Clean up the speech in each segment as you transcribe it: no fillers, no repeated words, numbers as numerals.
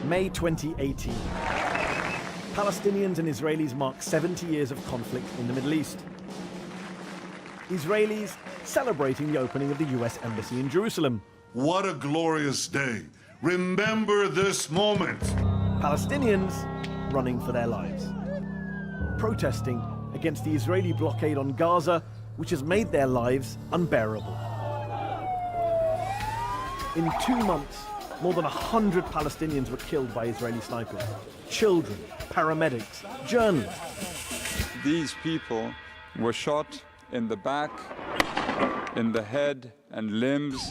May 2018. Palestinians and Israelis mark 70 years of conflict in the Middle East. Israelis celebrating the opening of the US Embassy in Jerusalem. What a glorious day. Remember this moment. Palestinians running for their lives, protesting against the Israeli blockade on Gaza, which has made their lives unbearable. In 2 months, more than 100 Palestinians were killed by Israeli snipers. Children, paramedics, journalists. These people were shot in the back, in the head and limbs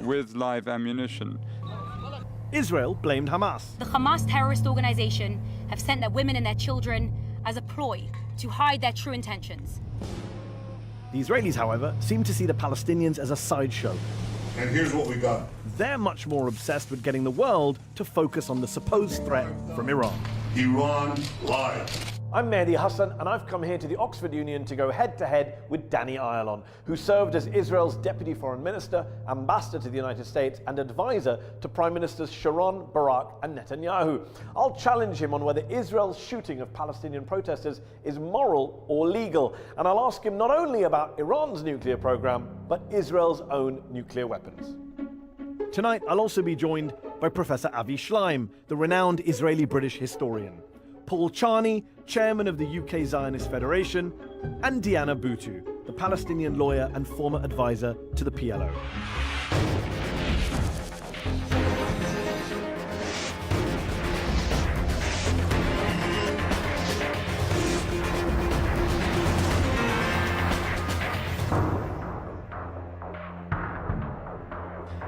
with live ammunition. Israel blamed Hamas. The Hamas terrorist organization have sent their women and their children as a ploy to hide their true intentions. The Israelis, however, seem to see the Palestinians as a sideshow. And here's what we got. They're much more obsessed with getting the world to focus on the supposed threat from Iran. Iran lied. I'm Mehdi Hassan, and I've come here to the Oxford Union to go head-to-head with Danny Ayalon, who served as Israel's Deputy Foreign Minister, Ambassador to the United States, and advisor to Prime Ministers Sharon, Barak, and Netanyahu. I'll challenge him on whether Israel's shooting of Palestinian protesters is moral or legal, and I'll ask him not only about Iran's nuclear program, but Israel's own nuclear weapons. Tonight, I'll also be joined by Professor Avi Schleim, the renowned Israeli-British historian, Paul Charney, chairman of the UK Zionist Federation, and Diana Boutou, the Palestinian lawyer and former advisor to the PLO.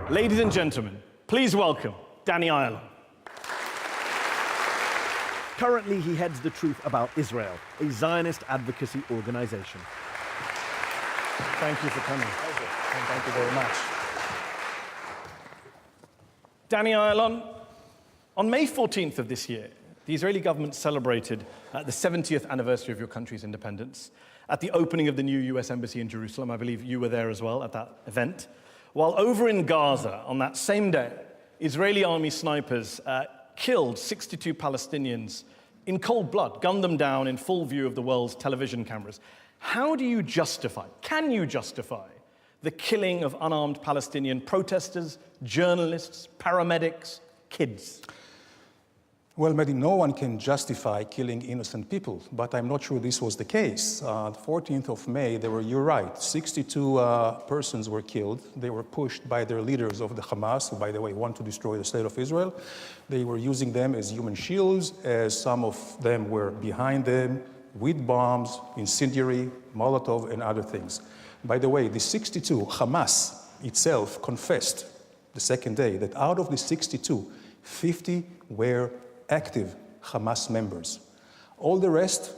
Ladies and gentlemen, please welcome Danny Ayalon. Currently, he heads the Truth About Israel, a Zionist advocacy organization. Thank you for coming. Thank you very much. Danny Ayalon, on May 14th of this year, the Israeli government celebrated the 70th anniversary of your country's independence at the opening of the new US Embassy in Jerusalem. I believe you were there as well at that event. While over in Gaza, on that same day, Israeli army snipers killed 62 Palestinians in cold blood, gunned them down in full view of the world's television cameras. How do you justify, can you justify, the killing of unarmed Palestinian protesters, journalists, paramedics, kids? Well, Mehdi, no one can justify killing innocent people, but I'm not sure this was the case. The 14th of May, you're right, 62 persons were killed. They were pushed by their leaders of the Hamas, who, by the way, want to destroy the state of Israel. They were using them as human shields, as some of them were behind them with bombs, incendiary, Molotov, and other things. By the way, the 62, Hamas itself confessed the second day that out of the 62, 50 were active Hamas members. All the rest,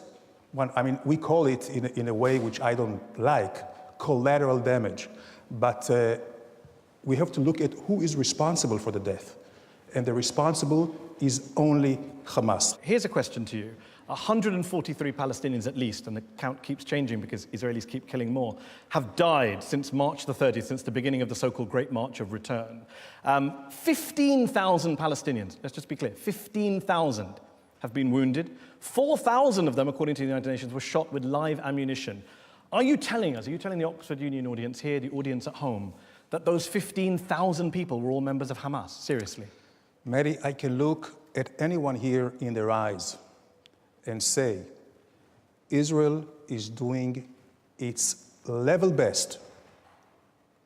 we call it in a way which I don't like, collateral damage. But we have to look at who is responsible for the death. And the responsible is only Hamas. Here's a question to you. 143 Palestinians at least, and the count keeps changing because Israelis keep killing more, have died since March the 30th, since the beginning of the so-called Great March of Return. 15,000 Palestinians, let's just be clear, 15,000 have been wounded. 4,000 of them, according to the United Nations, were shot with live ammunition. Are you telling the Oxford Union audience here, the audience at home, that those 15,000 people were all members of Hamas? Seriously? Mary, I can look at anyone here in their eyes and say, Israel is doing its level best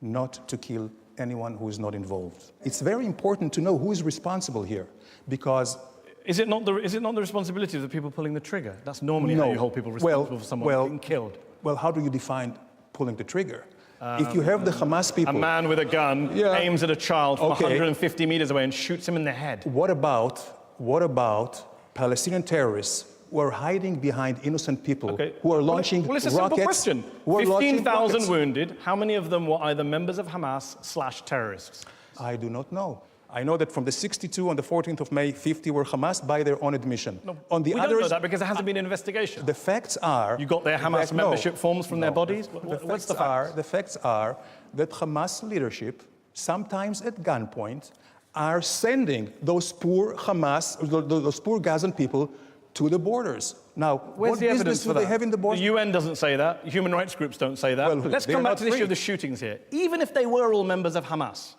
not to kill anyone who is not involved. It's very important to know who is responsible here, because... Is it not the responsibility of the people pulling the trigger? That's normally how you hold people responsible for someone being killed. Well, how do you define pulling the trigger? If you have the Hamas people... A man with a gun aims at a child from 150 meters away and shoots him in the head. What about Palestinian terrorists who are hiding behind innocent people, who are launching rockets? Well, it's a simple question. 15,000 wounded, how many of them were either members of Hamas/terrorists? I do not know. I know that from the 62 on the 14th of May, 50 were Hamas by their own admission. No, on the we others, don't know that because there hasn't been an investigation. The facts are... You got their Hamas membership forms from their bodies? What's the facts? The facts are that Hamas leadership, sometimes at gunpoint, are sending those poor Hamas, those poor Gazan people to the borders. Now, where's what the evidence business for do that? they have in the borders? The UN doesn't say that. Human rights groups don't say that. Well, Let's they're come back not to the issue free. of the shootings here. Even if they were all members of Hamas,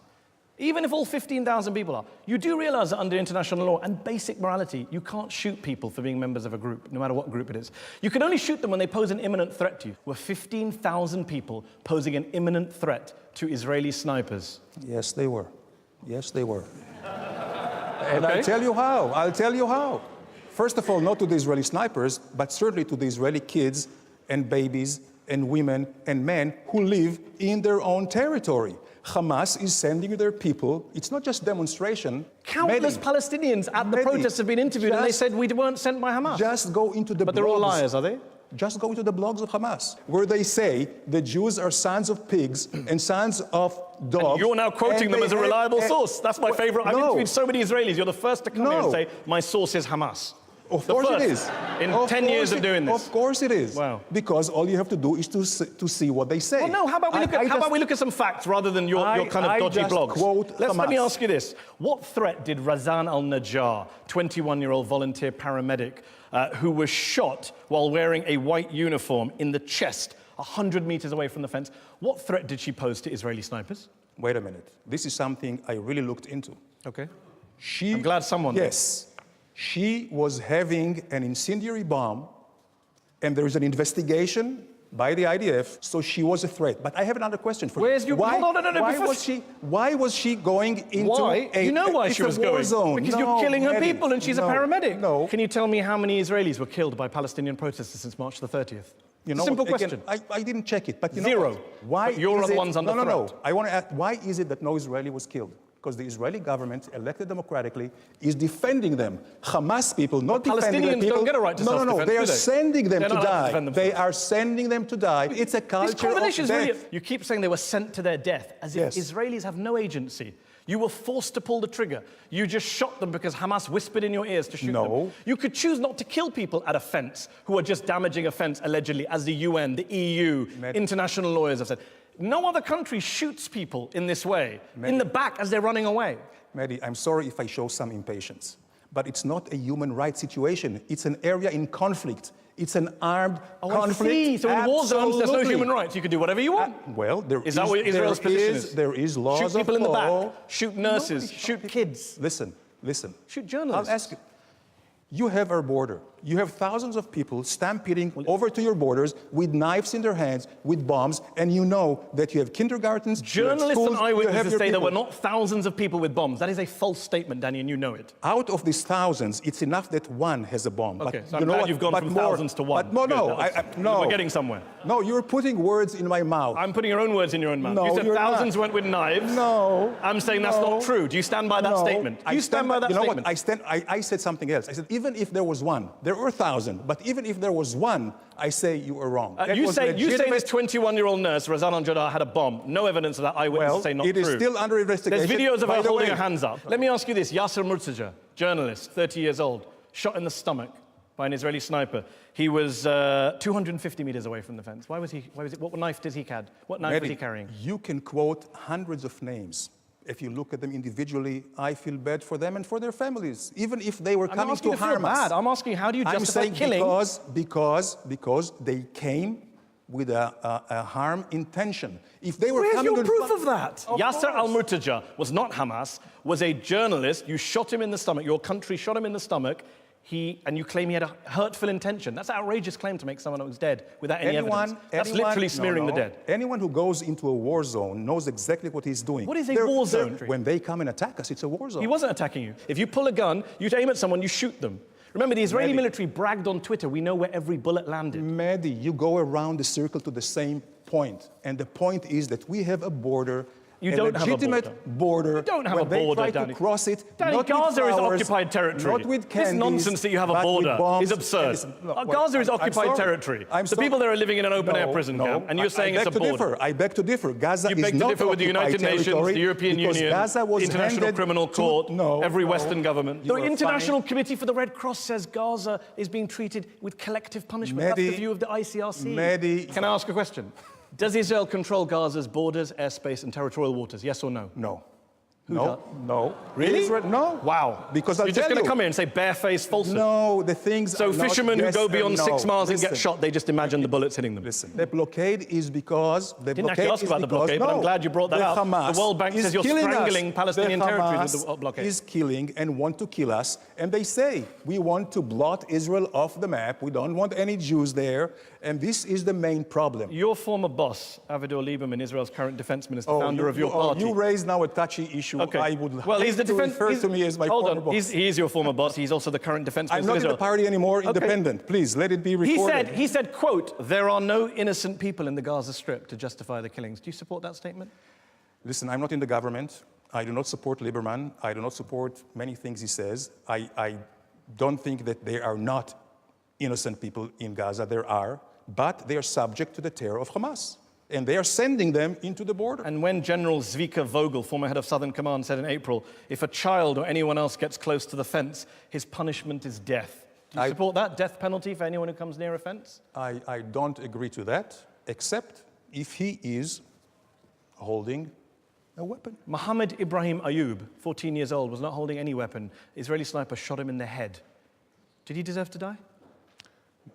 even if all 15,000 people are, you do realize that under international law and basic morality, you can't shoot people for being members of a group, no matter what group it is. You can only shoot them when they pose an imminent threat to you. Were 15,000 people posing an imminent threat to Israeli snipers? Yes, they were. Yes, they were. And I'll tell you how. I'll tell you how. First of all, not to the Israeli snipers, but certainly to the Israeli kids and babies and women and men who live in their own territory. Hamas is sending their people. It's not just demonstration. Countless Palestinians at the protests have been interviewed and they said we weren't sent by Hamas. Just go into the But they're all liars, are they? Just go into the blogs of Hamas, where they say the Jews are sons of pigs and sons of dogs. And you're now quoting them as a reliable source. That's my favorite. I've interviewed so many Israelis. You're the first to come here and say, my source is Hamas. Of course it is. In 10 years of doing this. Of course it is. Wow. Because all you have to do is to see what they say. Well, no, how about we look at some facts rather than your kind of dodgy blogs? Let me ask you this. What threat did Razan al-Najjar, 21-year-old volunteer paramedic, who was shot while wearing a white uniform in the chest 100 meters away from the fence, what threat did she pose to Israeli snipers? Wait a minute. This is something I really looked into. Okay. I'm glad someone did. Yes. She was having an incendiary bomb, and there is an investigation by the IDF, so she was a threat. But I have another question for you. Where's your... Why, Hold on, no, why was she going into a... You know why she was going? Zone. Because you're killing her people and she's a paramedic. No. Can you tell me how many Israelis were killed by Palestinian protesters since March the 30th? Simple question. I didn't check it, but you know Zero. what? Why but you're the ones under threat. No. I want to ask, why is it that no Israeli was killed? Because the Israeli government, elected democratically, is defending them. Hamas people, not defending their Palestinians people. don't get a right to self-defense, No, they are sending them to die. They are sending them to die. It's a culture of death. Really, you keep saying they were sent to their death, as if Israelis have no agency. You were forced to pull the trigger. You just shot them because Hamas whispered in your ears to shoot them. You could choose not to kill people at a fence who are just damaging a fence, allegedly, as the UN, the EU, international lawyers have said. No other country shoots people in this way, in the back as they're running away. Mehdi, I'm sorry if I show some impatience, but it's not a human rights situation. It's an area in conflict. It's an armed conflict. I see. So in war zones, there's no human rights. You can do whatever you want. Well, is that what Israel's position is? There is laws shoot people of in the law. back, shoot nurses, shoot kids. Listen. Shoot journalists. I'll ask you. You have our border. You have thousands of people stampeding over to your borders with knives in their hands, with bombs, and you know that you have kindergartens, journalists schools, and eyewitnesses say there were people. not thousands of people with bombs. That is a false statement, Danny, and you know it. Out of these thousands, it's enough that one has a bomb. Okay, but so I'm glad you've gone from thousands to one. But no, we're getting somewhere. No, you're putting words in my mouth. I'm putting your own words in your own mouth. No, you said you're thousands not. went with knives. No. I'm saying that's not true. Do you stand by that statement? Do you stand by that statement? You know what? I said something else. I said, even if there was one, there were 1,000, but even if there was one, I say you were wrong. You say this 21-year-old nurse, Razan al-Najjar, had a bomb. No evidence of that. Eyewitnesses say not true. It is still under investigation. There's videos of her holding her hands up. Let me ask you this. Yasser Murtaja, journalist, 30 years old, shot in the stomach by an Israeli sniper. He was 250 meters away from the fence. What knife did he carry? What knife was he carrying? You can quote hundreds of names. If you look at them individually, I feel bad for them and for their families, even if they were coming to harm us. I'm asking, how do you justify killing? Because they came with a harm intention. If they were Where's your proof of that? Yasser al-Murtaja was not Hamas, was a journalist. You shot him in the stomach. Your country shot him in the stomach. And you claim he had a hurtful intention. That's an outrageous claim to make someone who's dead without any evidence. That's literally smearing the dead. Anyone who goes into a war zone knows exactly what he's doing. What is a war zone? When they come and attack us, it's a war zone. He wasn't attacking you. If you pull a gun, you aim at someone, you shoot them. Remember, the Israeli military bragged on Twitter, we know where every bullet landed. Mehdi, you go around the circle to the same point. And the point is that we have a border. You don't have a legitimate border. You don't have a border, Danny. They try to cross it. Danny, Gaza is occupied territory. Not with candies, this nonsense that you have a border is absurd. Gaza is occupied territory. The people there are living in an open-air prison camp, and you're saying it's a border. I beg to differ. Gaza is not occupied territory. You beg to differ with the United Nations, the European Union, the International Criminal Court, every Western government. The International Committee for the Red Cross says Gaza is being treated with collective punishment. That's the view of the ICRC. Can I ask a question? Does Israel control Gaza's borders, airspace, and territorial waters? Yes or no? No. No. Really? Israel, no. Wow. Because You're just going to come here and say barefaced falsehood? No, the things So are not fishermen who yes go beyond and no. 6 miles and Listen. get shot, they just imagine the bullets hitting them? Listen, the blockade is because... I didn't actually ask about the blockade, but I'm glad you brought that up. Hamas The World Bank says you're strangling Palestinian territories with the blockade. Is killing and want to kill us, and they say, we want to blot Israel off the map, we don't want any Jews there, and this is the main problem. Your former boss, Avigdor Lieberman, Israel's current defense minister, founder of your party. You raised now a touchy issue. Okay. I would well, he's the defense. refer to me as my former boss. He is your former boss. He's also the current defense minister I'm not of Israel. in the party anymore, independent. Please, let it be recorded. He said, quote, there are no innocent people in the Gaza Strip to justify the killings. Do you support that statement? Listen, I'm not in the government. I do not support Lieberman. I do not support many things he says. I don't think that there are not innocent people in Gaza. There are, but they are subject to the terror of Hamas. And they are sending them into the border. And when General Zvika Vogel, former head of Southern Command, said in April, if a child or anyone else gets close to the fence, his punishment is death. Do you support that, death penalty for anyone who comes near a fence? I don't agree to that, except if he is holding a weapon. Mohammed Ibrahim Ayub, 14 years old, was not holding any weapon. Israeli sniper shot him in the head. Did he deserve to die?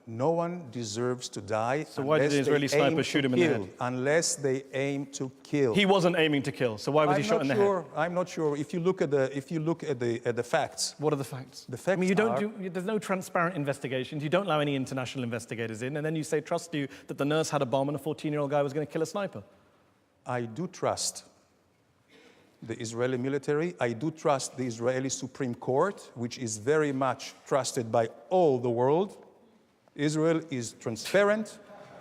No one deserves to die. So why did the Israeli sniper shoot him in the head? Unless they aim to kill. He wasn't aiming to kill, so why was he shot in the head? I'm not sure. If you look at the facts. What are the facts? The facts there's no transparent investigations. You don't allow any international investigators in, and then you say, trust you, that the nurse had a bomb and a 14-year-old guy was going to kill a sniper. I do trust the Israeli military. I do trust the Israeli Supreme Court, which is very much trusted by all the world. Israel is transparent.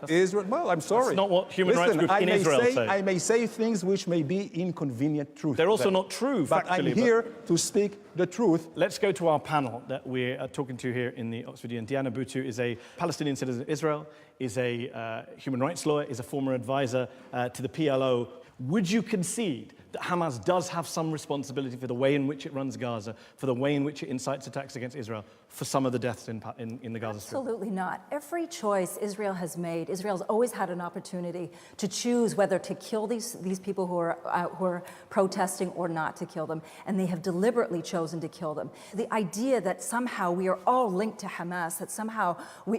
Well, I'm sorry. That's not what human rights groups in Israel say. I may say things which may be inconvenient truth. They're also not true, but factually. I'm here to speak the truth. Let's go to our panel that we're talking to here in the Oxford Union. Diana Boutou is a Palestinian citizen of Israel, is a human rights lawyer, is a former advisor to the PLO. Would you concede that Hamas does have some responsibility for the way in which it runs Gaza, for the way in which it incites attacks against Israel, for some of the deaths in the Gaza Strip? Absolutely not. Every choice Israel has made, Israel's always had an opportunity to choose whether to kill these people who are protesting or not to kill them, and they have deliberately chosen to kill them. The idea that somehow we are all linked to Hamas, that somehow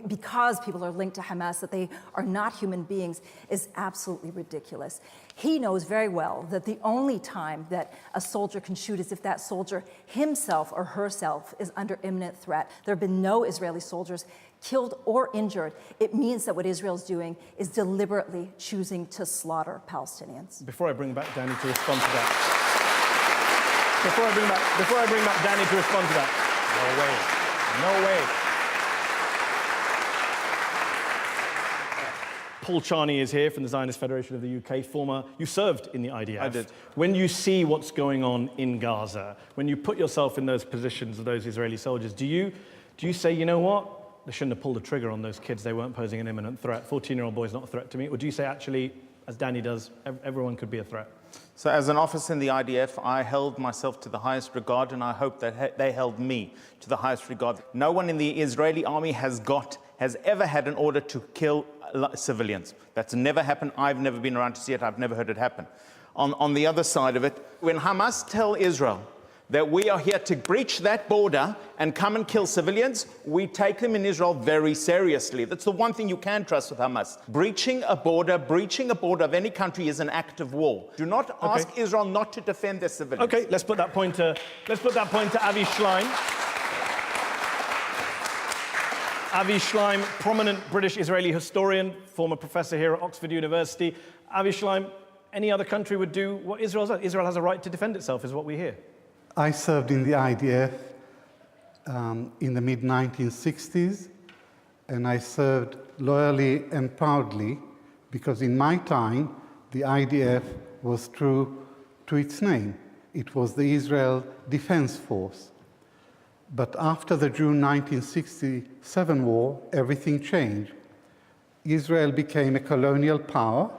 because people are linked to Hamas, that they are not human beings, is absolutely ridiculous. He knows very well that the only time that a soldier can shoot is if that soldier himself or herself is under imminent threat. There have been no Israeli soldiers killed or injured. It means that what Israel's doing is deliberately choosing to slaughter Palestinians. Before I bring back Danny to respond to that. Before I bring back Danny to respond to that. No way. Paul Charney is here from the Zionist Federation of the UK, you served in the IDF. I did. When you see what's going on in Gaza, when you put yourself in those positions of those Israeli soldiers, do you say, you know what, they shouldn't have pulled the trigger on those kids, they weren't posing an imminent threat, 14-year-old boy's not a threat to me, or do you say, actually, as Danny does, everyone could be a threat? So as an officer in the IDF, I held myself to the highest regard, and I hope that they held me to the highest regard. No one in the Israeli army has ever had an order to kill civilians. That's never happened. I've never been around to see it. I've never heard it happen. On the other side of it, when Hamas tell Israel that we are here to breach that border and come and kill civilians, we take them in Israel very seriously. That's the one thing you can trust with Hamas. Breaching a border of any country is an act of war. Do not ask Israel not to defend their civilians. Okay, let's put that point to Avi Schleim. Avi Schleim, prominent British-Israeli historian, former professor here at Oxford University. Avi Schleim, any other country would do what Israel does. Israel has a right to defend itself, is what we hear. I served in the IDF in the mid-1960s, and I served loyally and proudly because in my time, the IDF was true to its name. It was the Israel Defense Force. But after the June 1967 war, everything changed. Israel became a colonial power,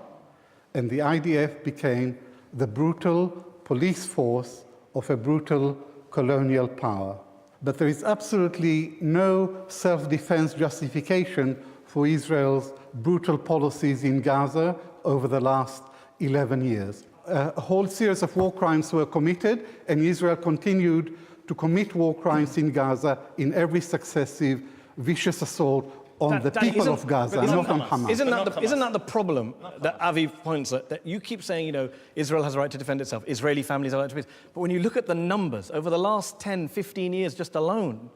and the IDF became the brutal police force of a brutal colonial power. But there is absolutely no self-defense justification for Israel's brutal policies in Gaza over the last 11 years. a whole series of war crimes were committed, and Israel continued to commit war crimes in Gaza in every successive vicious assault on the people of Gaza, not on Hamas. Isn't that the problem that Avi points at? That you keep saying, Israel has a right to defend itself, Israeli families have a right to defend. But when you look at the numbers over the last 10, 15 years just alone,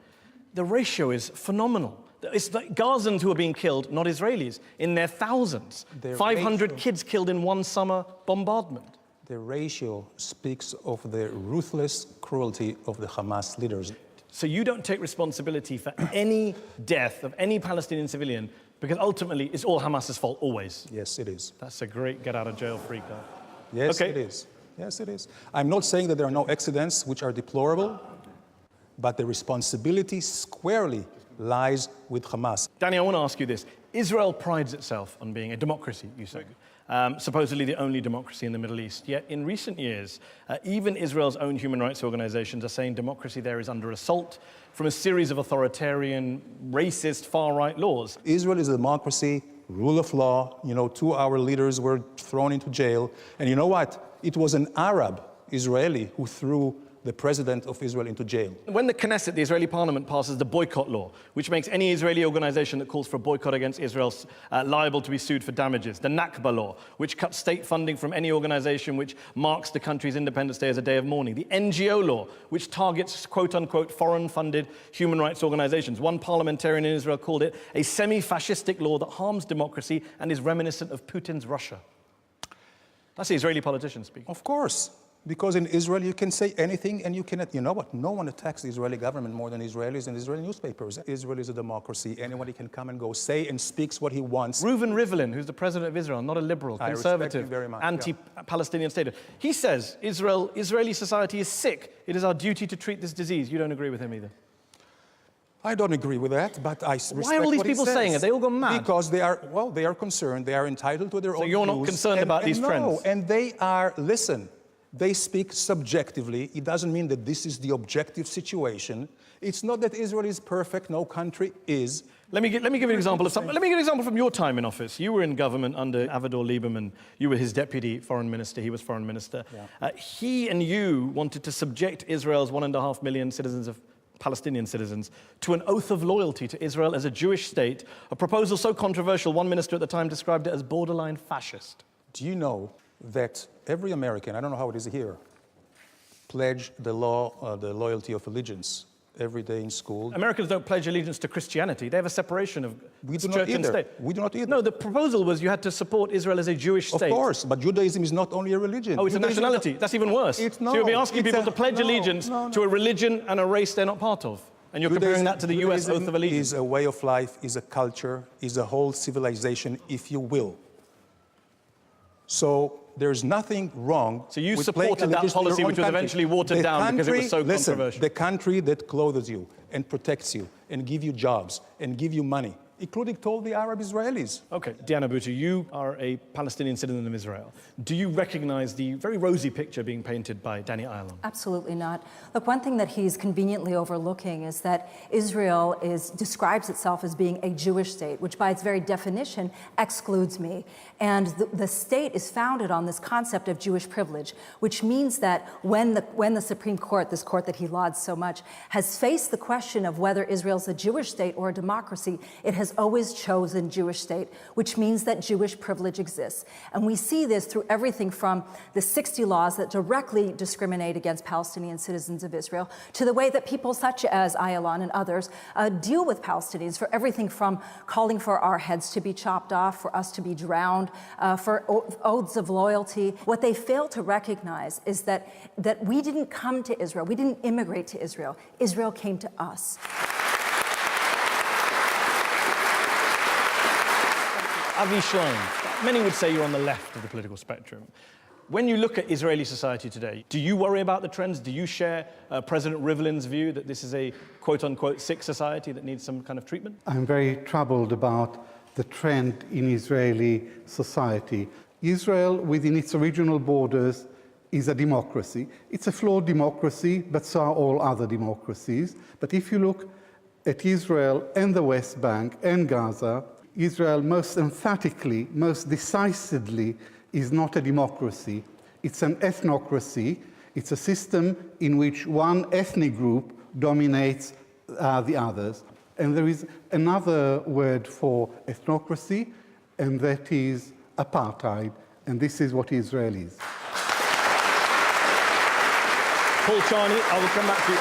the ratio is phenomenal. It's the Gazans who are being killed, not Israelis, in their thousands. 500 kids killed in one summer bombardment. The ratio speaks of the ruthless cruelty of the Hamas leaders. So you don't take responsibility for any death of any Palestinian civilian because ultimately it's all Hamas's fault, always. Yes, it is. That's a great get-out-of-jail-free card. Yes, Okay. it is. Yes, it is. I'm not saying that there are no accidents which are deplorable, but the responsibility squarely lies with Hamas. Danny, I want to ask you this. Israel prides itself on being a democracy, you say. Supposedly the only democracy in the Middle East. Yet in recent years, even Israel's own human rights organizations are saying democracy there is under assault from a series of authoritarian, racist, far-right laws. Israel is a democracy, rule of law. 2 our leaders were thrown into jail. And you know what? It was an Arab Israeli who threw the president of Israel into jail. When the Knesset, the Israeli parliament, passes the boycott law, which makes any Israeli organization that calls for a boycott against Israel liable to be sued for damages, the Nakba law, which cuts state funding from any organization which marks the country's Independence Day as a day of mourning, the NGO law, which targets quote-unquote foreign-funded human rights organizations. One parliamentarian in Israel called it a semi-fascistic law that harms democracy and is reminiscent of Putin's Russia. That's the Israeli politician speaking. Of course. Because in Israel, you can say anything and you cannot. You know what? No one attacks the Israeli government more than Israelis and Israeli newspapers. Israel is a democracy. Anybody can come and go, say and speaks what he wants. Reuven Rivlin, who's the president of Israel, not a liberal, conservative, very much, anti-Palestinian state. He says Israeli society is sick. It is our duty to treat this disease. You don't agree with him either. I don't agree with that, but I respect Why are all these what he people says. saying it? They all gone mad. Because they are concerned. They are entitled to their own views. So you're not concerned about these trends? No, and they are, listen, they speak subjectively. It doesn't mean that this is the objective situation. It's not that Israel is perfect. No country is. Let me give you an example of something. Let me give you an example from your time in office. You were in government under Avigdor Lieberman. You were his deputy foreign minister. He was foreign minister. Yeah. He and you wanted to subject Israel's 1.5 million citizens of Palestinian citizens to an oath of loyalty to Israel as a Jewish state, a proposal so controversial, one minister at the time described it as borderline fascist. Do you know that every American, I don't know how it is here, pledge the loyalty of allegiance every day in school? Americans don't pledge allegiance to Christianity. They have a separation of church and state. We do not either. No, the proposal was you had to support Israel as a Jewish state. Of course, but Judaism is not only a religion. Oh, it's a nationality. That's even worse. So you'll be asking people to pledge allegiance to a religion and a race they're not part of. And you're comparing that to the US oath of allegiance. Is a way of life, is a culture, is a whole civilization, if you will. So there's nothing wrong. So you supported that policy, which was eventually watered down because it was so controversial. The country that clothes you and protects you and give you jobs and give you money, including told the Arab Israelis. Okay, Diana Boutou, you are a Palestinian citizen of Israel. Do you recognize the very rosy picture being painted by Danny Ayalon? Absolutely not. Look, one thing that he's conveniently overlooking is that Israel describes itself as being a Jewish state, which by its very definition excludes me. And the state is founded on this concept of Jewish privilege, which means that when the Supreme Court, this court that he lauds so much, has faced the question of whether Israel's a Jewish state or a democracy, it has always chosen Jewish state, which means that Jewish privilege exists. And we see this through everything from the 60 laws that directly discriminate against Palestinian citizens of Israel to the way that people such as Ayalon and others deal with Palestinians, for everything from calling for our heads to be chopped off, for us to be drowned, for oaths of loyalty. What they fail to recognize is that we didn't come to Israel, we didn't immigrate to Israel. Israel came to us. Avi Schlein, many would say you're on the left of the political spectrum. When you look at Israeli society today, do you worry about the trends? Do you share President Rivlin's view that this is a quote-unquote sick society that needs some kind of treatment? I'm very troubled about the trend in Israeli society. Israel, within its original borders, is a democracy. It's a flawed democracy, but so are all other democracies. But if you look at Israel and the West Bank and Gaza, Israel most emphatically, most decisively is not a democracy. It's an ethnocracy. It's a system in which one ethnic group dominates the others. And there is another word for ethnocracy, and that is apartheid. And this is what Israel is. Paul Charney, I will come back to you.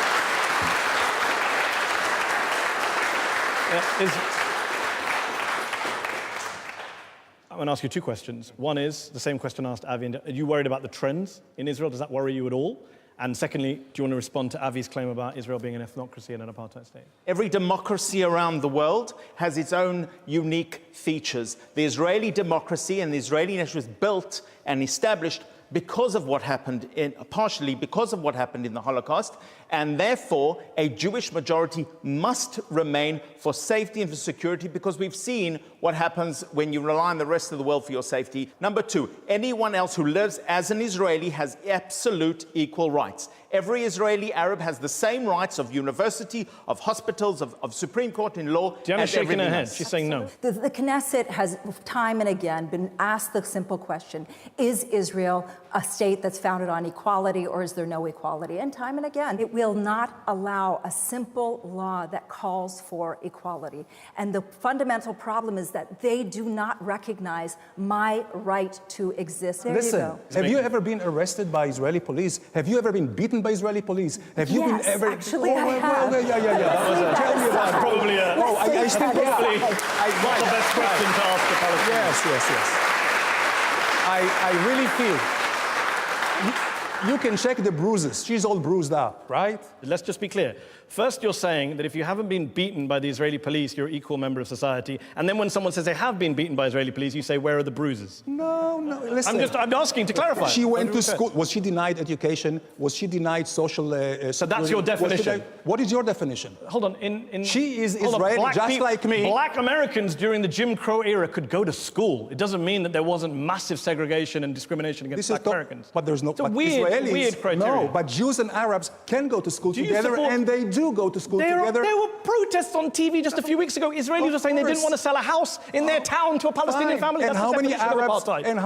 I'm going to ask you two questions. One is the same question I asked Avi. Are you worried about the trends in Israel? Does that worry you at all? And secondly, do you want to respond to Avi's claim about Israel being an ethnocracy and an apartheid state? Every democracy around the world has its own unique features. The Israeli democracy and the Israeli nation was built and established because of what happened partially because of what happened in the Holocaust, and therefore a Jewish majority must remain for safety and for security, because we've seen what happens when you rely on the rest of the world for your safety. Number two, anyone else who lives as an Israeli has absolute equal rights. Every Israeli Arab has the same rights of university, of hospitals, of Supreme Court in law. Diana's shaking her head. She's saying no. The Knesset has time and again been asked the simple question, is Israel a state that's founded on equality, or is there no equality? And time and again, it will not allow a simple law that calls for equality. And the fundamental problem is that they do not recognize my right to exist. There Listen, you go. have you ever been arrested by Israeli police? Have you ever been beaten by Israeli police? Have you Yes, been ever... actually, I have. Yeah. Tell me about it. Probably a... Oh, I still... Probably not the best question to ask the Palestinians. Yes. I really feel... You can check the bruises. She's all bruised up, right? Let's just be clear. First, you're saying that if you haven't been beaten by the Israeli police, you're an equal member of society. And then when someone says they have been beaten by Israeli police, you say, where are the bruises? No, listen. I'm asking to clarify. She went to school. Was she denied education? Was she denied social So that's your definition. What is your definition? Hold on. She is Israeli, just like me. Black Americans during the Jim Crow era could go to school. It doesn't mean that there wasn't massive segregation and discrimination against black Americans. But there's no... It's a weird criteria. No, but Jews and Arabs can go to school together, and they do go to school together. There were protests on TV just a few weeks ago. Israelis were saying they didn't want to sell a house in their town to a Palestinian family. And how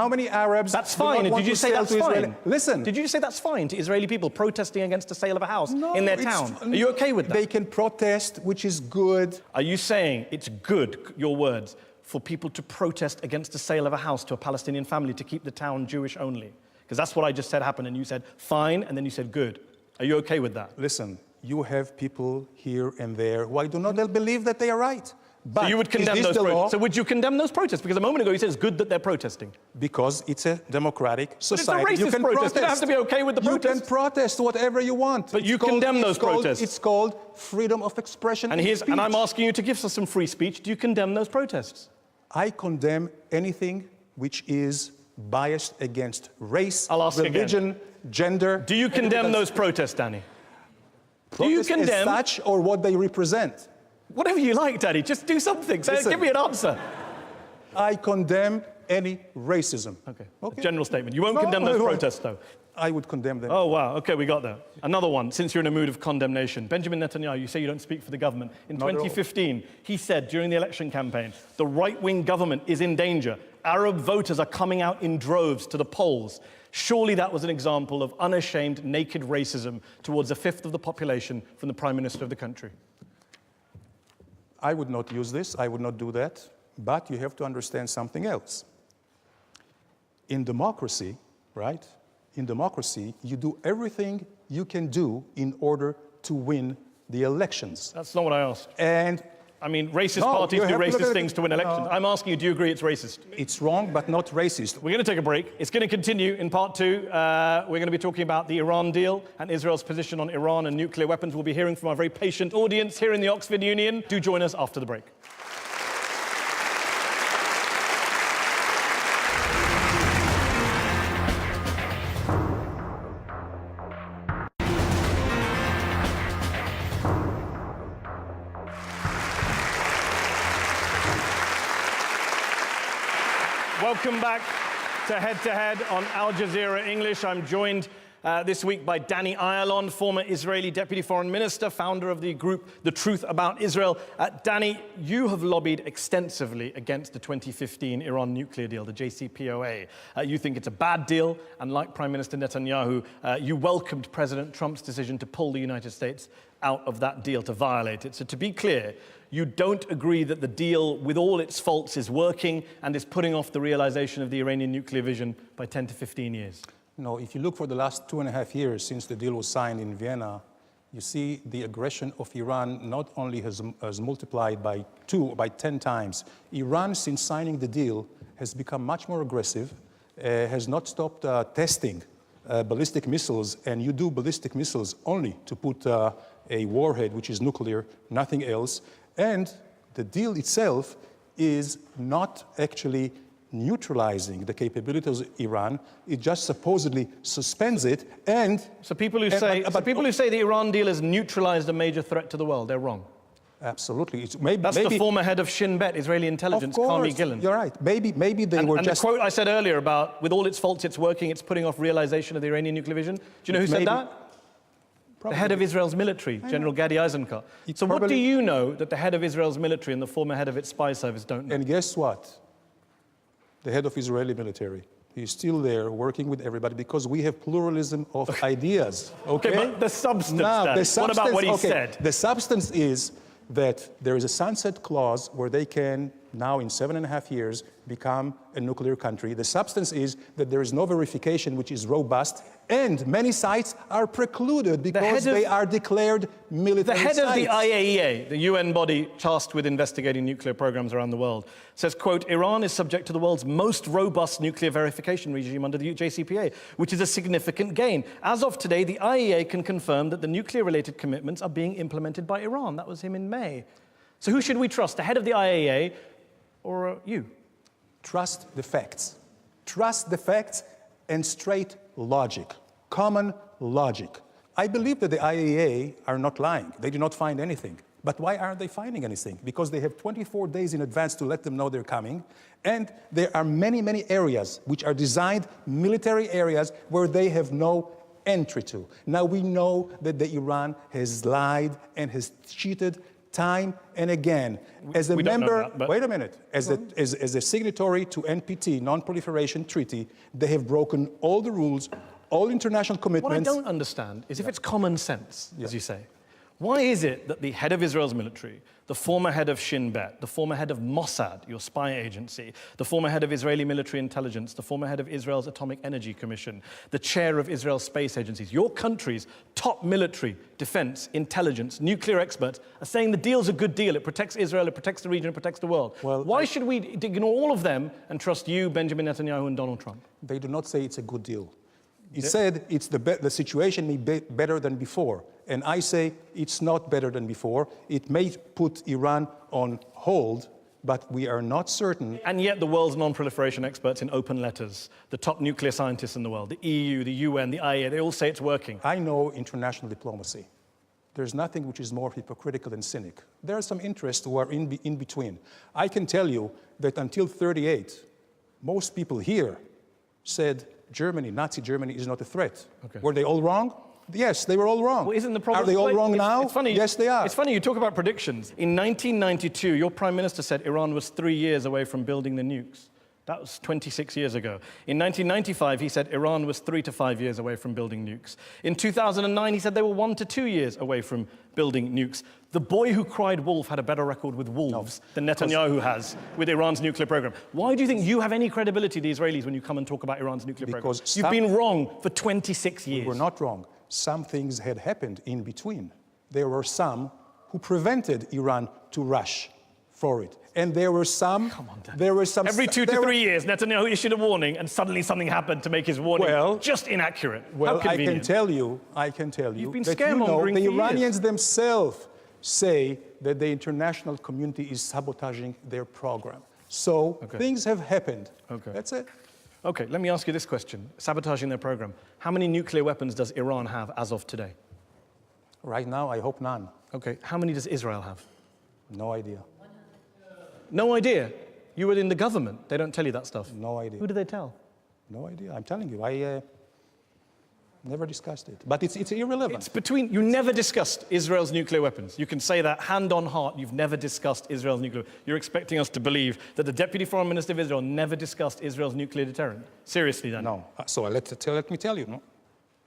many Arabs? That's fine. Did you say that's fine? Listen. Did you say that's fine to Israeli people protesting against the sale of a house in their town? Are you okay with that? They can protest, which is good. Are you saying it's good, your words, for people to protest against the sale of a house to a Palestinian family to keep the town Jewish only? Because that's what I just said happened, and you said fine, and then you said good. Are you okay with that? Listen, you have people here and there who I do not believe that they are right. But so you would condemn those protests. So would you condemn those protests? Because a moment ago you said it's good that they're protesting. Because it's a democratic society. But it's a racist protest. You don't have to be okay with the protest. You can protest whatever you want. But you condemn those protests. It's called freedom of expression and speech. And I'm asking you to give us some free speech. Do you condemn those protests? I condemn anything which is biased against race, religion, gender. Do you condemn those protests, Danny? Do you condemn as such, or what they represent? Whatever you like, Danny. Just do something. Give me an answer. I condemn any racism. Okay. General statement. You won't condemn those protests, though. I would condemn them. Oh, wow. Okay, we got that. Another one, since you're in a mood of condemnation. Benjamin Netanyahu, you say you don't speak for the government. In 2015, he said during the election campaign, the right-wing government is in danger. Arab voters are coming out in droves to the polls. Surely that was an example of unashamed, naked racism towards a fifth of the population from the Prime Minister of the country. I would not use this. I would not do that. But you have to understand something else. In democracy, right? In democracy, you do everything you can do in order to win the elections. That's not what I asked. And I mean, racist parties do racist things to win elections. I'm asking you, do you agree it's racist? It's wrong, but not racist. We're going to take a break. It's going to continue in part two. We're going to be talking about the Iran deal and Israel's position on Iran and nuclear weapons. We'll be hearing from our very patient audience here in the Oxford Union. Do join us after the break. Welcome back to Head on Al Jazeera English. I'm joined this week by Danny Ayalon, former Israeli Deputy Foreign Minister, founder of the group The Truth About Israel. Danny, you have lobbied extensively against the 2015 Iran nuclear deal, the JCPOA. You think it's a bad deal, and like Prime Minister Netanyahu, you welcomed President Trump's decision to pull the United States out of that deal, to violate it. So to be clear, you don't agree that the deal, with all its faults, is working and is putting off the realization of the Iranian nuclear vision by 10 to 15 years? No, if you look for the last 2.5 years since the deal was signed in Vienna, you see the aggression of Iran not only has multiplied by 10 times. Iran, since signing the deal, has become much more aggressive, has not stopped testing ballistic missiles, and you do ballistic missiles only to put a warhead, which is nuclear, nothing else. And the deal itself is not actually neutralizing the capabilities of Iran. It just supposedly suspends it. And so people who say the Iran deal has neutralized a major threat to the world, they're wrong. Absolutely. That's the former head of Shin Bet, Israeli intelligence, Carmi Gillen. You're right. Maybe they were just... And the quote I said earlier about, with all its faults, it's working, it's putting off realization of the Iranian nuclear vision. Do you know who said that? Probably. The head of Israel's military, General Gadi Eisenkot. So what do you know that the head of Israel's military and the former head of its spy service don't know? And guess what? The head of Israeli military. He's still there working with everybody because we have pluralism of ideas. Okay, but the substance, what about what he said? The substance is that there is a sunset clause where they can now in 7.5 years become a nuclear country. The substance is that there is no verification which is robust, and many sites are precluded because they are declared military sites. The head of the IAEA, the UN body tasked with investigating nuclear programs around the world, says, quote, Iran is subject to the world's most robust nuclear verification regime under the JCPOA, which is a significant gain. As of today, the IAEA can confirm that the nuclear-related commitments are being implemented by Iran. That was him in May. So who should we trust, the head of the IAEA or you? Trust the facts. Trust the facts and straight logic, common logic. I believe that the IAEA are not lying. They do not find anything. But why aren't they finding anything? Because they have 24 days in advance to let them know they're coming. And there are many, many areas which are designed military areas where they have no entry to. Now we know that the Iran has lied and has cheated time and again. As a member, wait a minute, as a signatory to NPT, Non-Proliferation Treaty, they have broken all the rules, all international commitments. What I don't understand is if it's common sense, as you say, why is it that the head of Israel's military, the former head of Shin Bet, the former head of Mossad, your spy agency, the former head of Israeli military intelligence, the former head of Israel's Atomic Energy Commission, the chair of Israel's space agencies, your country's top military, defense, intelligence, nuclear experts are saying the deal's a good deal, it protects Israel, it protects the region, it protects the world. Well, why should we ignore all of them and trust you, Benjamin Netanyahu, and Donald Trump? They do not say it's a good deal. It said it's the situation may be better than before. And I say it's not better than before. It may put Iran on hold, but we are not certain. And yet the world's non-proliferation experts in open letters, the top nuclear scientists in the world, the EU, the UN, the IAEA, they all say it's working. I know international diplomacy. There's nothing which is more hypocritical than cynic. There are some interests who are in between. I can tell you that until 1938, most people here said Germany, Nazi Germany, is not a threat. Okay. Were they all wrong? Yes, they were all wrong. Well, isn't the problem? Are they all wrong now? It's funny. Yes, they are. It's funny you talk about predictions. In 1992, your prime minister said Iran was 3 years away from building the nukes. That was 26 years ago. In 1995, he said Iran was 3 to 5 years away from building nukes. In 2009, he said they were 1 to 2 years away from building nukes. The boy who cried wolf had a better record with wolves than Netanyahu has with Iran's nuclear program. Why do you think you have any credibility, the Israelis, when you come and talk about Iran's nuclear program? You've been wrong for 26 years. We were not wrong. Some things had happened in between. There were some who prevented Iran to rush for it. And there were some... Come on, Dan. There were some... Every 2 to 3 years, Netanyahu issued a warning, and suddenly something happened to make his warning just inaccurate. Well, I can tell you You've been that scaremongering the for Iranians years. themselves say that the international community is sabotaging their program. So things have happened. That's it. Okay, let me ask you this question. Sabotaging their program. How many nuclear weapons does Iran have as of today? Right now, I hope none. Okay, how many does Israel have? No idea. No idea? You were in the government. They don't tell you that stuff. No idea. Who do they tell? No idea. I'm telling you. Never discussed it. But it's irrelevant. It's between, you never discussed Israel's nuclear weapons. You can say that hand on heart, you've never discussed Israel's nuclear. You're expecting us to believe that the Deputy Foreign Minister of Israel never discussed Israel's nuclear deterrent? Seriously, then? No. So let me tell you, no?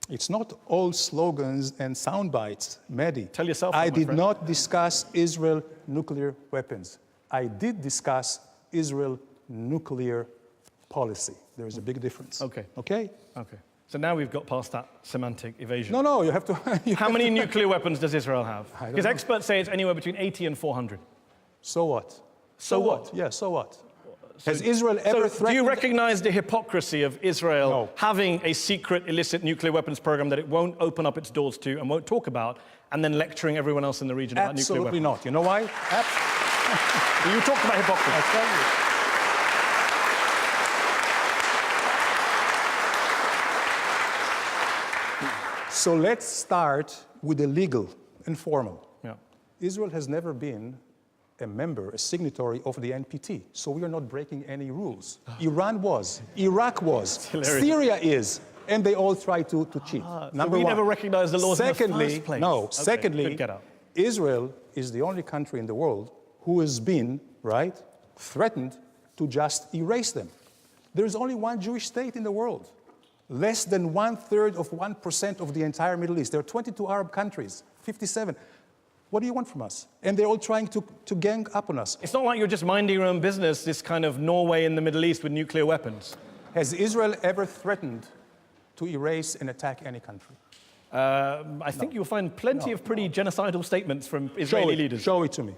It's not all slogans and sound bites, Mehdi. Tell yourself I that, my did friend. not discuss Israel nuclear weapons. I did discuss Israel nuclear policy. There is a big difference. Okay. Okay? Okay. So now we've got past that semantic evasion. No, you have to... How many nuclear weapons does Israel have? I don't Because know. experts say it's anywhere between 80 and 400. So what? So what? Yeah, so what? Has Israel ever So threatened... do you recognize the hypocrisy of Israel No. having a secret illicit nuclear weapons program that it won't open up its doors to and won't talk about, and then lecturing everyone else in the region about nuclear Absolutely weapons? not. You know why? You talked about hypocrisy. I tell you. So let's start with the legal and formal. Yeah. Israel has never been a member, a signatory of the NPT, so we are not breaking any rules. Iran was, Iraq was, hilarious. Syria is, and they all try to cheat. So we never recognized the laws in the first place. No, Okay, secondly, good get out. Israel is the only country in the world who has been, right, threatened to just erase them. There is only one Jewish state in the world. Less than 1/3 of 1% of the entire Middle East. There are 22 Arab countries, 57. What do you want from us? And they're all trying to gang up on us. It's not like you're just minding your own business, this kind of Norway in the Middle East with nuclear weapons. Has Israel ever threatened to erase and attack any country? I think you'll find plenty of pretty genocidal statements from Israeli leaders. Show it to me.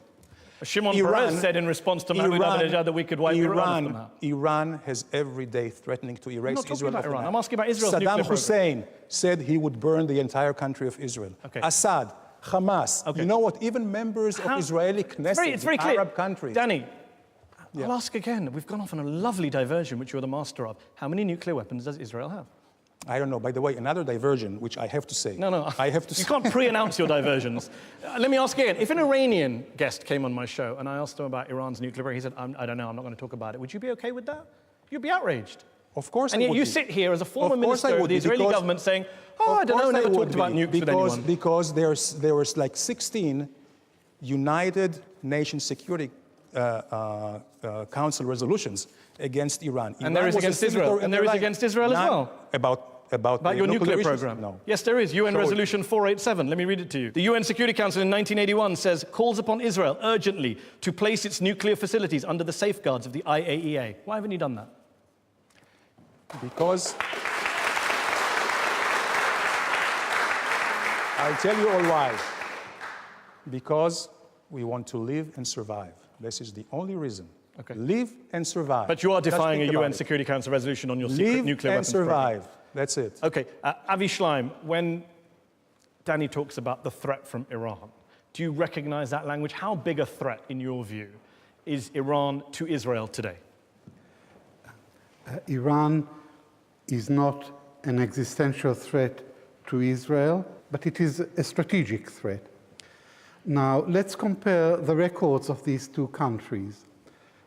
Shimon Peres said in response to Mahmoud Ahmadinejad that we could wipe Iran somehow. Iran has every day threatening to erase I'm not talking Israel. about off the Iran. map. I'm asking about Israel's Saddam nuclear program. Hussein said he would burn the entire country of Israel. Okay. Assad, Hamas. Okay. You know what? Even members of Israeli Knesset, it's very the clear. Arab countries. Danny, I'll ask again. We've gone off on a lovely diversion, which you're the master of. How many nuclear weapons does Israel have? I don't know. By the way, another diversion, which I have to say. No. I have to You say. can't pre-announce your diversions. Let me ask again. If an Iranian guest came on my show and I asked him about Iran's nuclear program, he said, I don't know, I'm not going to talk about it. Would you be okay with that? You'd be outraged. Of course And I yet would you be. sit here as a former Of course I minister of would the be, Israeli because- government saying, I don't know, never talked about nukes with anyone. Because there was like 16 United Nations Security Council resolutions against Iran. And there is was a against Israel. signatory And there is of the against Israel as None well. About About your nuclear issues? program? No. Yes, there is. UN Show it. Resolution 487. Let me read it to you. The UN Security Council in 1981 says, calls upon Israel urgently to place its nuclear facilities under the safeguards of the IAEA. Why haven't you done that? Because I'll tell you all why. Because we want to live and survive. This is the only reason. Okay. Live and survive. But you are Just defying a think about UN it. Security Council resolution on your secret Live nuclear and weapons program. survive. That's it. Okay, Avi Schleim, when Danny talks about the threat from Iran, do you recognize that language? How big a threat, in your view, is Iran to Israel today? Iran is not an existential threat to Israel, but it is a strategic threat. Now, let's compare the records of these two countries.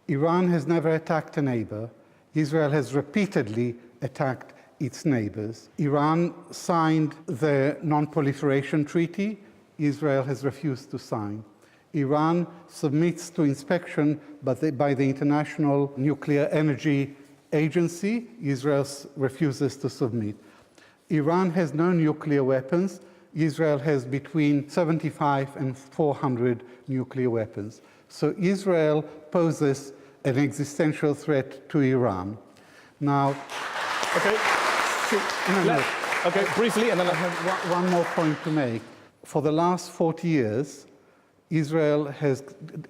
Iran has never attacked a neighbor. Israel has repeatedly attacked its neighbors. Iran signed the Non-Proliferation Treaty. Israel has refused to sign. Iran submits to inspection by the International Nuclear Energy Agency. Israel refuses to submit. Iran has no nuclear weapons. Israel has between 75 and 400 nuclear weapons. So Israel poses an existential threat to Iran. Now, Okay. Okay, briefly, and then I have one more point to make. For the last 40 years, Israel has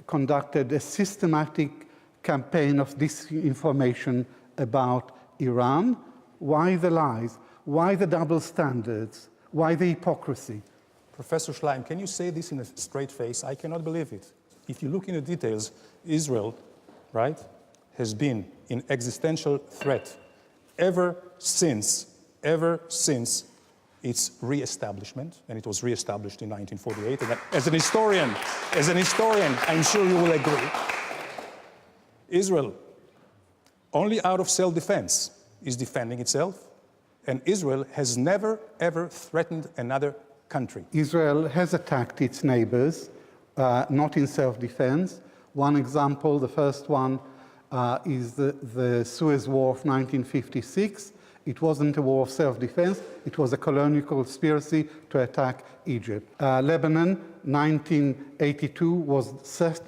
conducted a systematic campaign of disinformation about Iran. Why the lies? Why the double standards? Why the hypocrisy? Professor Schleim, can you say this in a straight face? I cannot believe it. If you look in the details, Israel, right, has been in existential threat ever since its re-establishment, and it was re-established in 1948. And as an historian, I'm sure you will agree. Israel, only out of self-defense, is defending itself, And Israel has never, ever threatened another country. Israel has attacked its neighbors, not in self-defense. One example, the first one, is the Suez War of 1956. It wasn't a war of self-defense, it was a colonial conspiracy to attack Egypt. Lebanon, 1982, was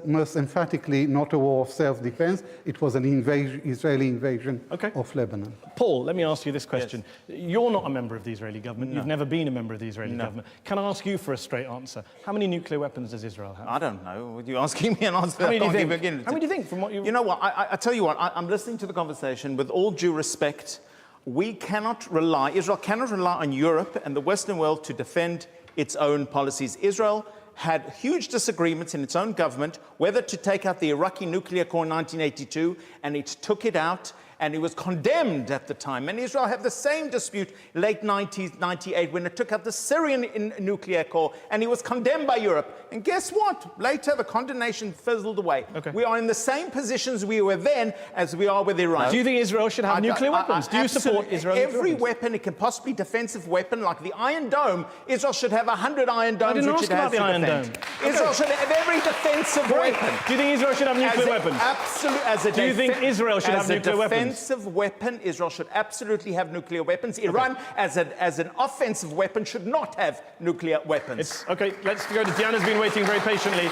most emphatically not a war of self-defense, it was an Israeli invasion of Lebanon. Paul, let me ask you this question. Yes. You're not a member of the Israeli government, you've never been a member of the Israeli government. Can I ask you for a straight answer? How many nuclear weapons does Israel have? I don't know. Would you asking me an answer? How many do you think? How many do you think from what you... You know what, I tell you what, I'm listening to the conversation with all due respect. We cannot rely, Israel cannot rely on Europe and the Western world to defend its own policies. Israel had huge disagreements in its own government whether to take out the Iraqi nuclear core in 1982, and it took it out, and it was condemned at the time. And Israel had the same dispute late 1998 when it took out the Syrian nuclear core, and it was condemned by Europe. And guess what? Later, the condemnation fizzled away. We are in the same positions we were then as we are with Iran. Do you think Israel should have nuclear weapons? Do you support Israel? Every weapon, it can possibly defensive weapon, like the Iron Dome, Israel should have 100 Iron Domes. I didn't ask about the Iron Dome. Israel should have every defensive weapon. Do you think Israel should have nuclear weapons? Absolutely. Do you think Israel should have nuclear weapons? As a defensive weapon, Israel should absolutely have nuclear weapons. Iran, as an offensive weapon, should not have nuclear weapons. Okay, let's go to Diana's been waiting very patiently.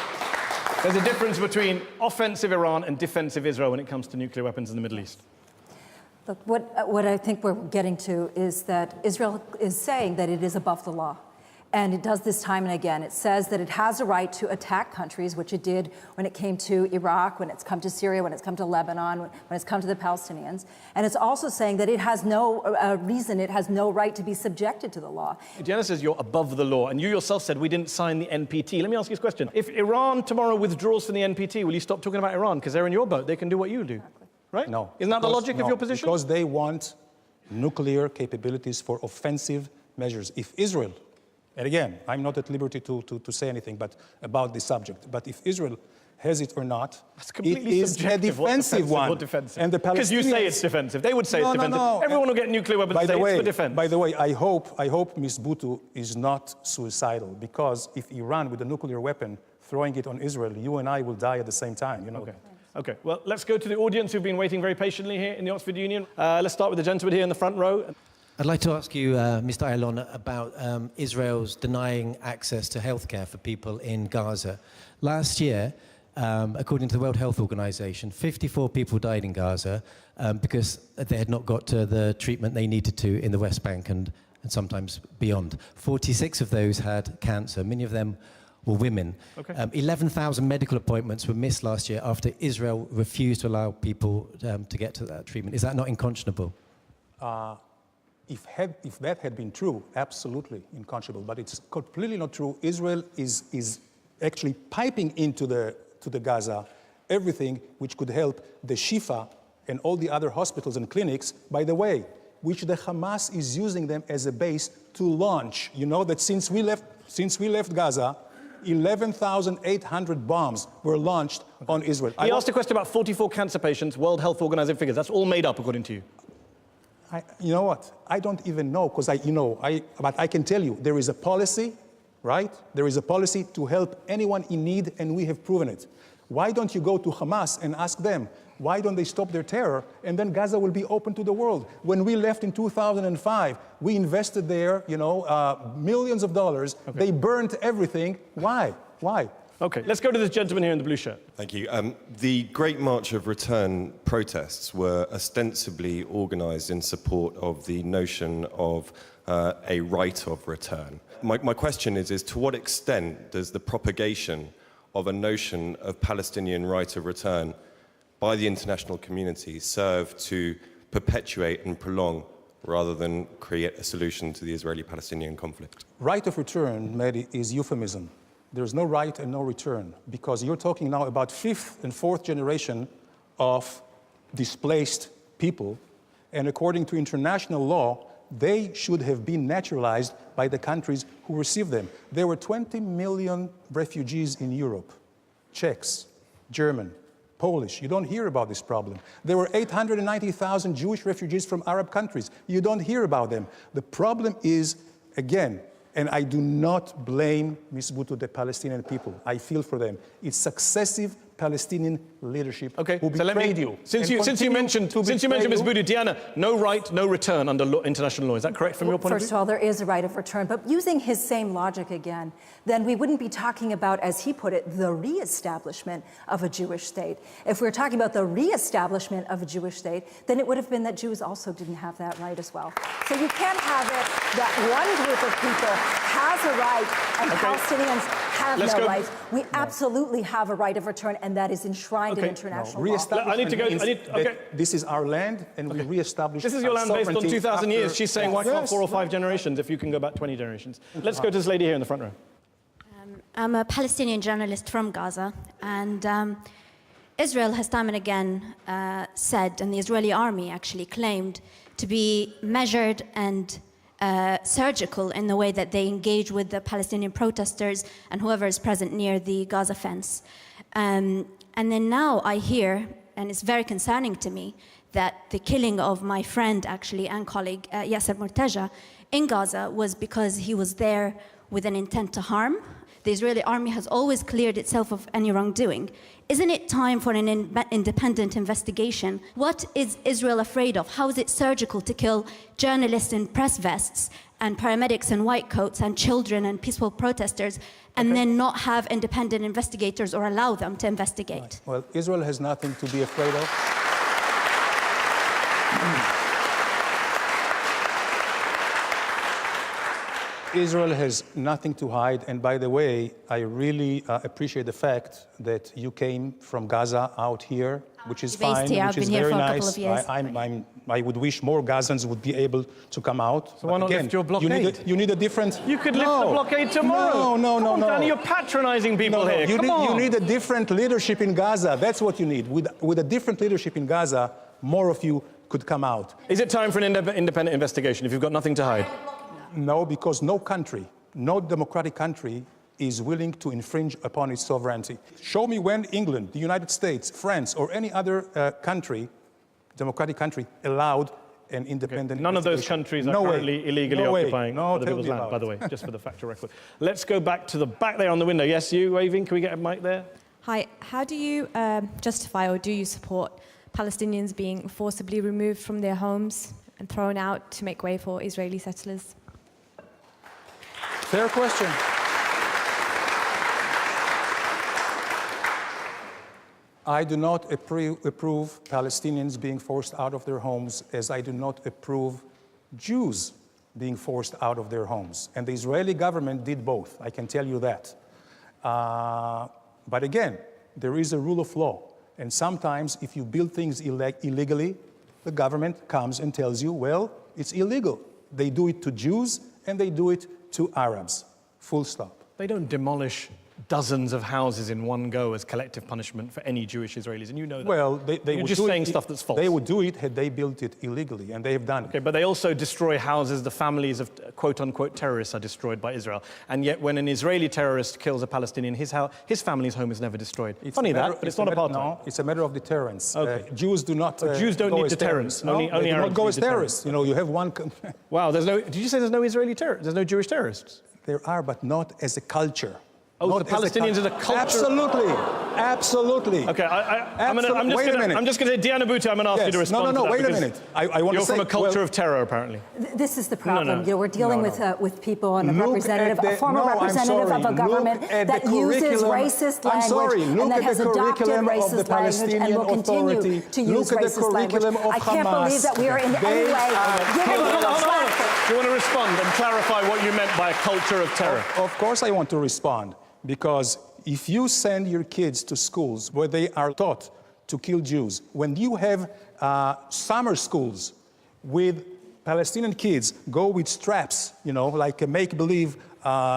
There's a difference between offensive Iran and defensive Israel when it comes to nuclear weapons in the Middle East. Look, what I think we're getting to is that Israel is saying that it is above the law. And it does this time and again. It says that it has a right to attack countries, which it did when it came to Iraq, when it's come to Syria, when it's come to Lebanon, when it's come to the Palestinians. And it's also saying that it has no reason, it has no right to be subjected to the law. Diana says you're above the law, and you yourself said we didn't sign the NPT. Let me ask you this question. If Iran tomorrow withdraws from the NPT, will you stop talking about Iran? Because they're in your boat. They can do what you do. Exactly. Right? No. Isn't that the logic of your position? Because they want nuclear capabilities for offensive measures. If Israel, and again, I'm not at liberty to say anything about this subject, but if Israel has it or not, it is a defensive one. And the Palestinians... Because you say it's defensive. They would say it's defensive. No. Everyone will get nuclear weapons and say it's for defense. By the way, I hope Ms. Bhutto is not suicidal, because if Iran, with a nuclear weapon, throwing it on Israel, you and I will die at the same time. You know. Okay, well, let's go to the audience who've been waiting very patiently here in the Oxford Union. Let's start with the gentleman here in the front row. I'd like to ask you, Mr. Ayalon, about Israel's denying access to healthcare for people in Gaza. Last year, according to the World Health Organization, 54 people died in Gaza because they had not got to the treatment they needed to in the West Bank and sometimes beyond. 46 of those had cancer. Many of them were women. 11,000 medical appointments were missed last year after Israel refused to allow people to get to that treatment. Is that not unconscionable? If that had been true, absolutely unconscionable. But it's completely not true. Israel is actually piping into the Gaza everything which could help the Shifa and all the other hospitals and clinics, by the way, which the Hamas is using them as a base to launch. You know that since we left Gaza, 11,800 bombs were launched on Israel. He asked a question about 44 cancer patients, World Health Organization figures. That's all made up, according to you. You know what? I don't even know, because but I can tell you, there is a policy, right? There is a policy to help anyone in need, and we have proven it. Why don't you go to Hamas and ask them, why don't they stop their terror, and then Gaza will be open to the world? When we left in 2005, we invested there, millions of dollars. They burned everything. Why? Okay, let's go to this gentleman here in the blue shirt. Thank you. The Great March of Return protests were ostensibly organised in support of the notion of a right of return. My question is to what extent does the propagation of a notion of Palestinian right of return by the international community serve to perpetuate and prolong rather than create a solution to the Israeli-Palestinian conflict? Right of return, Mehdi, is euphemism. There's no right and no return, because you're talking now about fifth and fourth generation of displaced people, and according to international law, they should have been naturalized by the countries who received them. There were 20 million refugees in Europe, Czechs, German, Polish. You don't hear about this problem. There were 890,000 Jewish refugees from Arab countries. You don't hear about them. The problem is, again, and I do not blame Ms. Bhutto, the Palestinian people. I feel for them. It's successive Palestinian leadership who betrayed you. Since you mentioned Ms. Bhutto, Diana, no right, no return under international law. Is that correct from your point of view? First of all, there is a right of return, but using his same logic again, then we wouldn't be talking about, as he put it, the re-establishment of a Jewish state. If we were talking about the re-establishment of a Jewish state, then it would have been that Jews also didn't have that right as well. So you can't have it that one group of people has a right and Palestinians have no right. We absolutely have a right of return, and that is enshrined in international law. This is our land, and we re-establish. This is your land based on 2,000 years. She's saying, why can't 4 or 5 generations if you can go back 20 generations? Let's go to this lady here in the front row. I'm a Palestinian journalist from Gaza, and Israel has time and again said, and the Israeli army actually claimed, to be measured and surgical in the way that they engage with the Palestinian protesters and whoever is present near the Gaza fence. And then now I hear, and it's very concerning to me, that the killing of my friend actually and colleague Yasser Morteja in Gaza was because he was there with an intent to harm. The Israeli army has always cleared itself of any wrongdoing. Isn't it time for an independent investigation? What is Israel afraid of? How is it surgical to kill journalists in press vests and paramedics in white coats and children and peaceful protesters and then not have independent investigators or allow them to investigate? Right. Well, Israel has nothing to be afraid of. Israel has nothing to hide, and by the way, I really appreciate the fact that you came from Gaza out here, which is fine, which is very nice. I would wish more Gazans would be able to come out. So why not lift your blockade? You need a different... You could lift the blockade tomorrow. No. Danny, you're patronizing people here. You need a different leadership in Gaza. That's what you need. With a different leadership in Gaza, more of you could come out. Is it time for an independent investigation if you've got nothing to hide? No, because no country, no democratic country is willing to infringe upon its sovereignty. Show me when England, the United States, France, or any other country, democratic country, allowed an independent None of those countries are currently illegally occupying other people's land, by the way, just for the factual record. Let's go back to the back there on the window. Yes, you waving. Can we get a mic there? Hi. How do you justify or do you support Palestinians being forcibly removed from their homes and thrown out to make way for Israeli settlers? Fair question. I do not approve Palestinians being forced out of their homes, as I do not approve Jews being forced out of their homes. And the Israeli government did both, I can tell you that. But again, there is a rule of law. And sometimes if you build things illegally, the government comes and tells you, well, it's illegal. They do it to Jews and they do it to Arabs. Full stop. They don't demolish dozens of houses in one go as collective punishment for any Jewish Israelis, and you know that. Well, You're just saying stuff that's false. They would do it had they built it illegally, and they have done it. Okay, but they also destroy houses. The families of quote-unquote terrorists are destroyed by Israel. And yet when an Israeli terrorist kills a Palestinian, his family's home is never destroyed. Funny that, but it's not apartheid. No, it's a matter of deterrence. Okay. Jews do not Jews don't need deterrence. No, only they do Arabs not go as need terrorists. You know, you have one... Wow, did you say there's no Israeli terrorists? There's no Jewish terrorists? There are, but not as a culture. Oh, the Palestinians are the culture? Absolutely. Okay, I'm just going to say, Diana Bhutto, I'm going to ask you to respond to that. No, wait a minute. I want you're to say... from a culture of terror, apparently. This is the problem. We're dealing with people and a former representative of a government that uses racist language and that has adopted racist language and will continue to use racist language. I can't believe that we are in any way giving him a platform. Do you want to respond and clarify what you meant by a culture of terror? Of course I want to respond. Because if you send your kids to schools where they are taught to kill Jews, when you have summer schools with Palestinian kids go with straps, you know, like a make-believe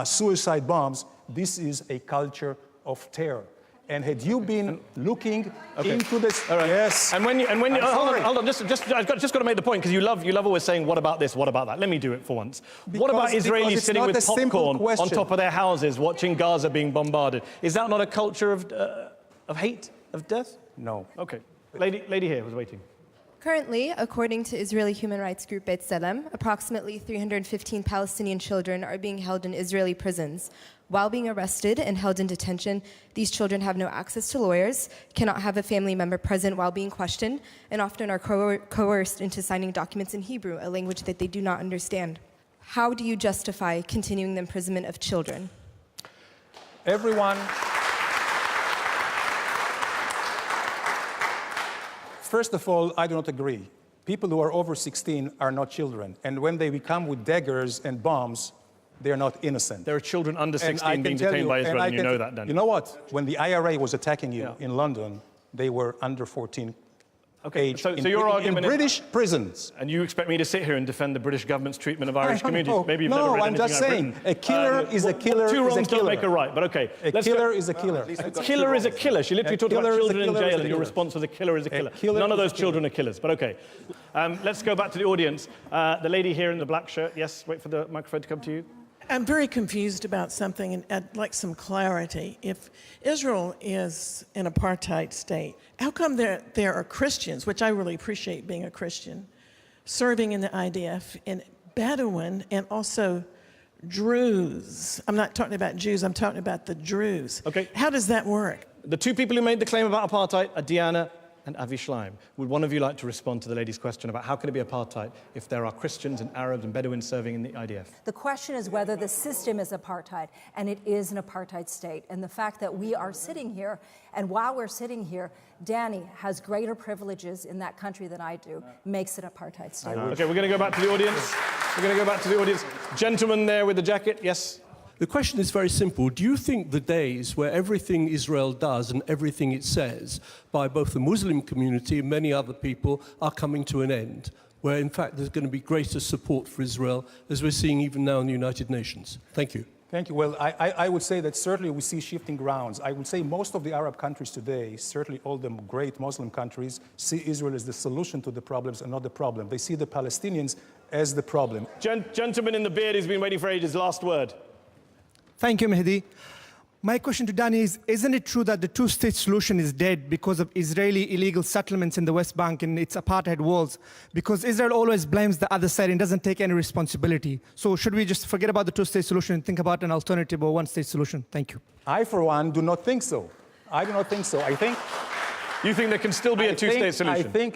suicide bombs, this is a culture of terror. And had you been looking into this... All right. Yes. And when you hold on, I've just got to make the point, because you love always saying, what about this, what about that? Let me do it for once. What about Israelis sitting with popcorn on top of their houses watching Gaza being bombarded? Is that not a culture of hate? of death? No. Okay. Lady here was waiting. Currently, according to Israeli human rights group Beit Tselem, approximately 315 Palestinian children are being held in Israeli prisons. While being arrested and held in detention, these children have no access to lawyers, cannot have a family member present while being questioned, and often are coerced into signing documents in Hebrew, a language that they do not understand. How do you justify continuing the imprisonment of children? Everyone... First of all, I do not agree. People who are over 16 are not children. And when they come with daggers and bombs, they are not innocent. There are children under 16 being detained by Israel, and you know that, Danny. You know what? When the IRA was attacking you in London, they were under 14 age so your argument in British prisons. And you expect me to sit here and defend the British government's treatment of Irish communities? Maybe you've never read I'm just saying, a killer is a killer. Two wrongs don't make a right, but okay. A killer is a killer. A killer is a killer. She literally talked about children in jail, and your response was a killer is a killer. None of those children are killers, but okay. Let's go back to the audience. The lady here in the black shirt. Yes, wait for the microphone to come to you. I'm very confused about something, and I'd like some clarity. If Israel is an apartheid state, how come there are Christians, which I really appreciate being a Christian, serving in the IDF, and Bedouin, and also Druze? I'm not talking about Jews, I'm talking about the Druze. Okay. How does that work? The two people who made the claim about apartheid are Diana and Avi Schleim. Would one of you like to respond to the lady's question about how can it be apartheid if there are Christians and Arabs and Bedouins serving in the IDF? The question is whether the system is apartheid, and it is an apartheid state. And the fact that we are sitting here, and while we're sitting here, Danny has greater privileges in that country than I do, makes it an apartheid state. Okay, we're going to go back to the audience. We're going to go back to the audience. Gentleman there with the jacket, yes? The question is very simple. Do you think the days where everything Israel does and everything it says by both the Muslim community and many other people are coming to an end, where in fact there's going to be greater support for Israel, as we're seeing even now in the United Nations? Thank you. Thank you. Well, I would say that certainly we see shifting grounds. I would say most of the Arab countries today, certainly all the great Muslim countries, see Israel as the solution to the problems and not the problem. They see the Palestinians as the problem. Gentleman in the beard who's been waiting for ages, last word. Thank you, Mehdi. My question to Danny is, isn't it true that the two-state solution is dead because of Israeli illegal settlements in the West Bank and its apartheid walls? Because Israel always blames the other side and doesn't take any responsibility. So should we just forget about the two-state solution and think about an alternative or one-state solution? Thank you. I, for one, do not think so. I do not think so. I think... You think there can still be a two-state solution?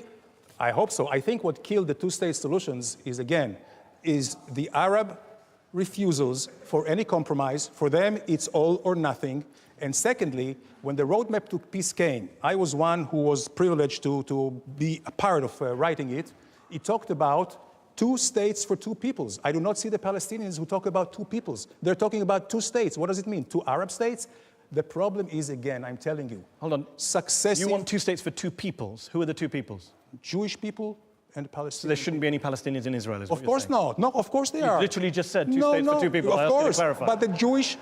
I hope so. I think what killed the two-state solutions is, again, is the Arab refusals for any compromise. For them, it's all or nothing. And secondly, when the roadmap to peace came, I was one who was privileged to be a part of writing it. It talked about 2 states for 2 peoples. I do not see the Palestinians who talk about 2 peoples. They're talking about 2 states. What does it mean? 2 Arab states? The problem is, again, I'm telling you. Hold on. Successive... You want 2 states for 2 peoples. Who are the 2 peoples? Jewish people and Palestinians. So there shouldn't be any Palestinians in Israel, is what Of course not. No, of course they are. You literally just said 2 states for 2 people. Of course, but the Jewish...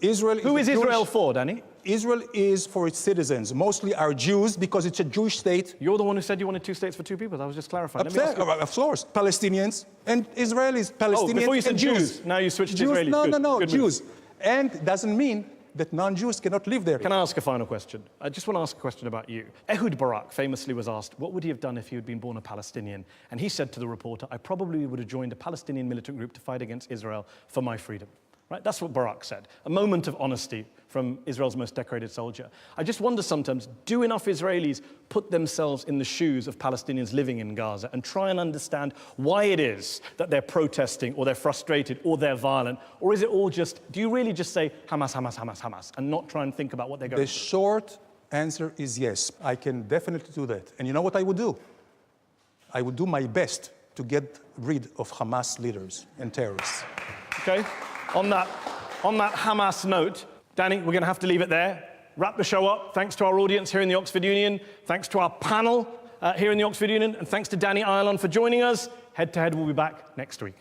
Israel Who is Israel for, Danny? Israel is for its citizens. Mostly are Jews because it's a Jewish state. You're the one who said you wanted 2 states for 2 people. I was just clarifying. Of course, Palestinians and Israelis. Palestinians before you said and Jews, now you switched to Jews. Israelis. No, Good Jews. And doesn't mean that non-Jews cannot live there. Can I ask a final question? I just want to ask a question about you. Ehud Barak famously was asked, what would he have done if he had been born a Palestinian? And he said to the reporter, I probably would have joined a Palestinian militant group to fight against Israel for my freedom. Right? That's what Barak said. A moment of honesty from Israel's most decorated soldier. I just wonder sometimes, do enough Israelis put themselves in the shoes of Palestinians living in Gaza and try and understand why it is that they're protesting or they're frustrated or they're violent? Or is it all just, do you really just say Hamas, Hamas, Hamas, Hamas, and not try and think about what they're going through? The short answer is yes. I can definitely do that. And you know what I would do? I would do my best to get rid of Hamas leaders and terrorists. Okay? On that Hamas note, Danny, we're going to have to leave it there. Wrap the show up. Thanks to our audience here in the Oxford Union. Thanks to our panel here in the Oxford Union. And thanks to Danny Ayalon for joining us. Head to Head will be back next week.